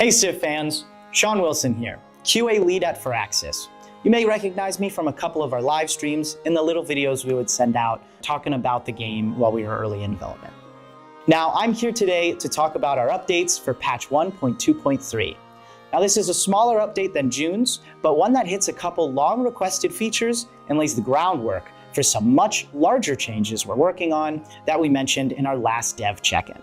Hey Civ fans, Sean Wilson here, QA lead at Firaxis. You may recognize me from a couple of our live streams and the little videos we would send out talking about the game while we were early in development. Now I'm here today to talk about our updates for patch 1.2.3. Now this is a smaller update than June's, but one that hits a couple long requested features and lays the groundwork for some much larger changes we're working on that we mentioned in our last dev check-in.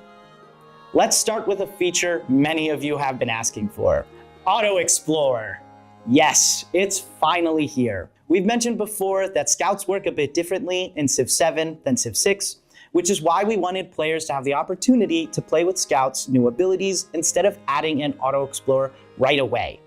Let's start with a feature many of you have been asking for, Auto Explorer. Yes, it's finally here. We've mentioned before that scouts work a bit differently in Civ 7 than Civ 6, which is why we wanted players to have the opportunity to play with scouts' new abilities instead of adding in Auto Explorer right away.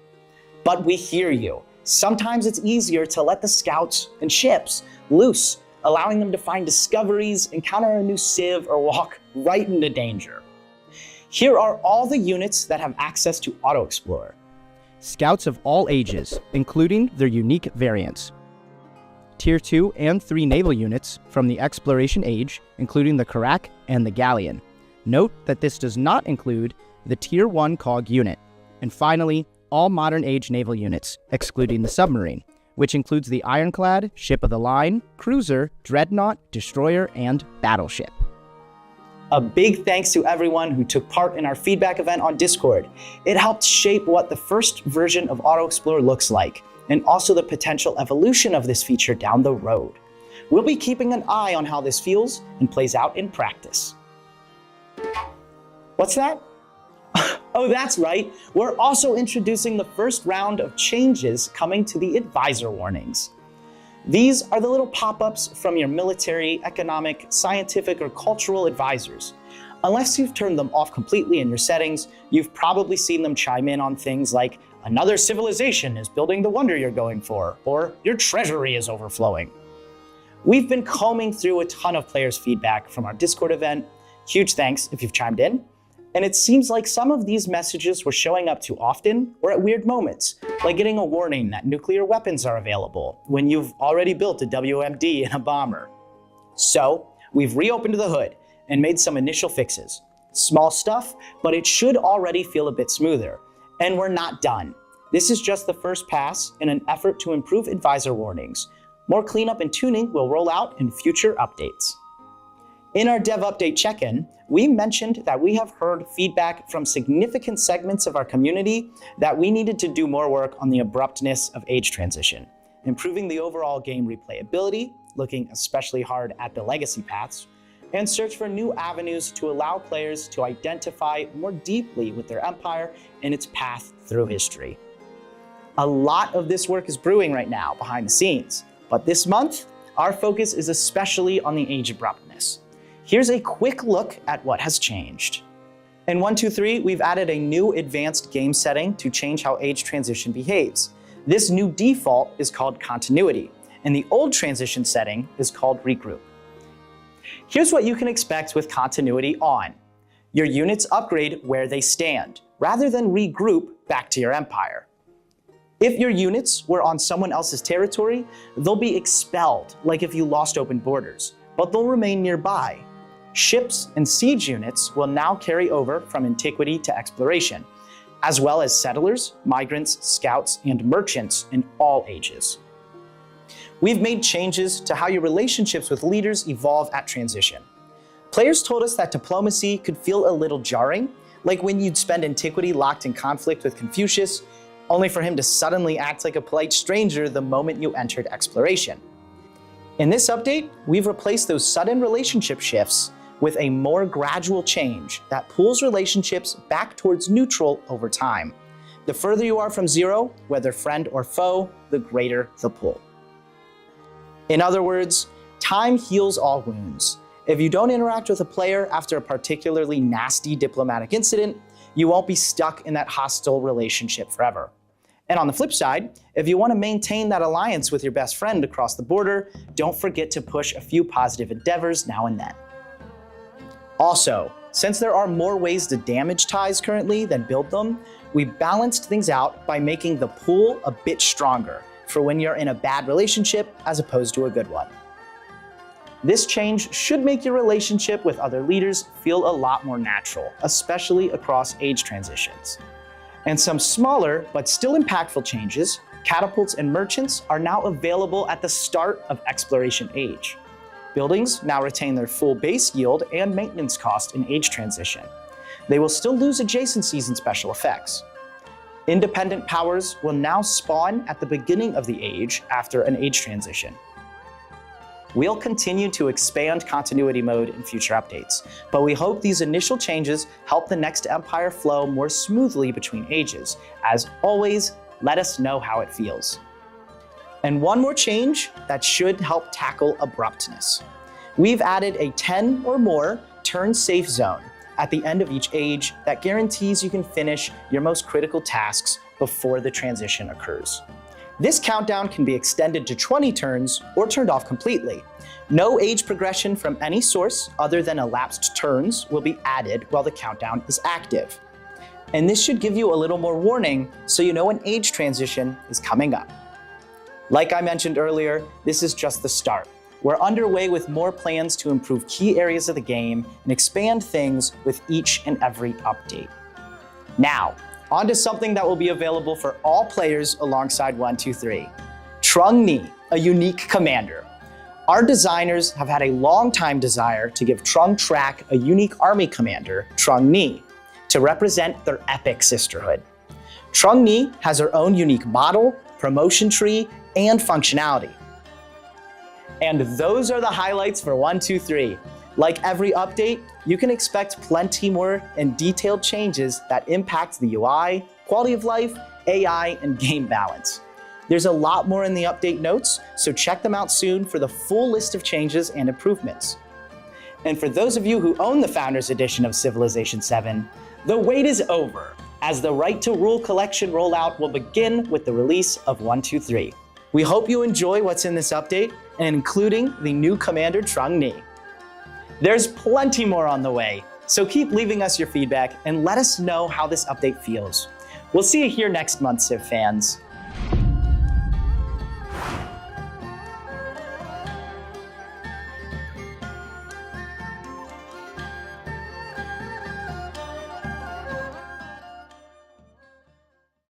But we hear you. Sometimes it's easier to let the scouts and ships loose, allowing them to find discoveries, encounter a new Civ, or walk right into danger. Here are all the units that have access to Auto Explorer. Scouts of all ages, including their unique variants. Tier 2 and 3 naval units from the Exploration Age, including the Carrack and the Galleon. Note that this does not include the Tier 1 COG unit. And finally, all modern age naval units, excluding the submarine, which includes the Ironclad, Ship of the Line, Cruiser, Dreadnought, Destroyer, and Battleship. A big thanks to everyone who took part in our feedback event on Discord. It helped shape what the first version of Auto Explorer looks like, and also the potential evolution of this feature down the road. We'll be keeping an eye on how this feels and plays out in practice. What's that? Oh, that's right. We're also introducing the first round of changes coming to the advisor warnings. These are the little pop-ups from your military, economic, scientific, or cultural advisors. Unless you've turned them off completely in your settings, you've probably seen them chime in on things like another civilization is building the wonder you're going for, or your treasury is overflowing. We've been combing through a ton of players' feedback from our Discord event. Huge thanks if you've chimed in. And it seems like some of these messages were showing up too often or at weird moments, like getting a warning that nuclear weapons are available when you've already built a WMD and a bomber. So we've reopened the hood and made some initial fixes. Small stuff, but it should already feel a bit smoother. And we're not done. This is just the first pass in an effort to improve advisor warnings. More cleanup and tuning will roll out in future updates. In our dev update check-in, we mentioned that we have heard feedback from significant segments of our community that we needed to do more work on the abruptness of age transition, improving the overall game replayability, looking especially hard at the legacy paths, and search for new avenues to allow players to identify more deeply with their empire and its path through history. A lot of this work is brewing right now behind the scenes, but this month, our focus is especially on the age abruptness. Here's a quick look at what has changed. In 1.2.3, we've added a new advanced game setting to change how age transition behaves. This new default is called continuity, and the old transition setting is called regroup. Here's what you can expect with continuity on. Your units upgrade where they stand, rather than regroup back to your empire. If your units were on someone else's territory, they'll be expelled, like if you lost open borders, but they'll remain nearby. Ships and siege units will now carry over from antiquity to exploration, as well as settlers, migrants, scouts, and merchants in all ages. We've made changes to how your relationships with leaders evolve at transition. Players told us that diplomacy could feel a little jarring, like when you'd spend antiquity locked in conflict with Confucius, only for him to suddenly act like a polite stranger the moment you entered exploration. In this update, we've replaced those sudden relationship shifts with a more gradual change that pulls relationships back towards neutral over time. The further you are from zero, whether friend or foe, the greater the pull. In other words, time heals all wounds. If you don't interact with a player after a particularly nasty diplomatic incident, you won't be stuck in that hostile relationship forever. And on the flip side, if you want to maintain that alliance with your best friend across the border, don't forget to push a few positive endeavors now and then. Also, since there are more ways to damage ties currently than build them, we balanced things out by making the pull a bit stronger for when you're in a bad relationship as opposed to a good one. This change should make your relationship with other leaders feel a lot more natural, especially across age transitions. And some smaller but still impactful changes, catapults and merchants, are now available at the start of Exploration Age. Buildings now retain their full base yield and maintenance cost in Age Transition. They will still lose adjacencies and special effects. Independent powers will now spawn at the beginning of the age after an Age Transition. We'll continue to expand continuity mode in future updates, but we hope these initial changes help the next Empire flow more smoothly between ages. As always, let us know how it feels. And one more change that should help tackle abruptness. We've added a 10 or more turn safe zone at the end of each age that guarantees you can finish your most critical tasks before the transition occurs. This countdown can be extended to 20 turns or turned off completely. No age progression from any source other than elapsed turns will be added while the countdown is active. And this should give you a little more warning so you know an age transition is coming up. Like I mentioned earlier, this is just the start. We're underway with more plans to improve key areas of the game and expand things with each and every update. Now, on to something that will be available for all players alongside 123. Trung Ni, a unique commander. Our designers have had a long-time desire to give Trung Track a unique army commander, Trung Ni, to represent their epic sisterhood. Trung Ni has her own unique model, promotion tree, and functionality. And those are the highlights for 123. Like every update, you can expect plenty more and detailed changes that impact the UI, quality of life, AI, and game balance. There's a lot more in the update notes, so check them out soon for the full list of changes and improvements. And for those of you who own the Founders Edition of Civilization VII, the wait is over, as the Right to Rule collection rollout will begin with the release of 123. We hope you enjoy what's in this update, and including the new commander Trung Ni. There's plenty more on the way, so keep leaving us your feedback and let us know how this update feels. We'll see you here next month, Civ fans.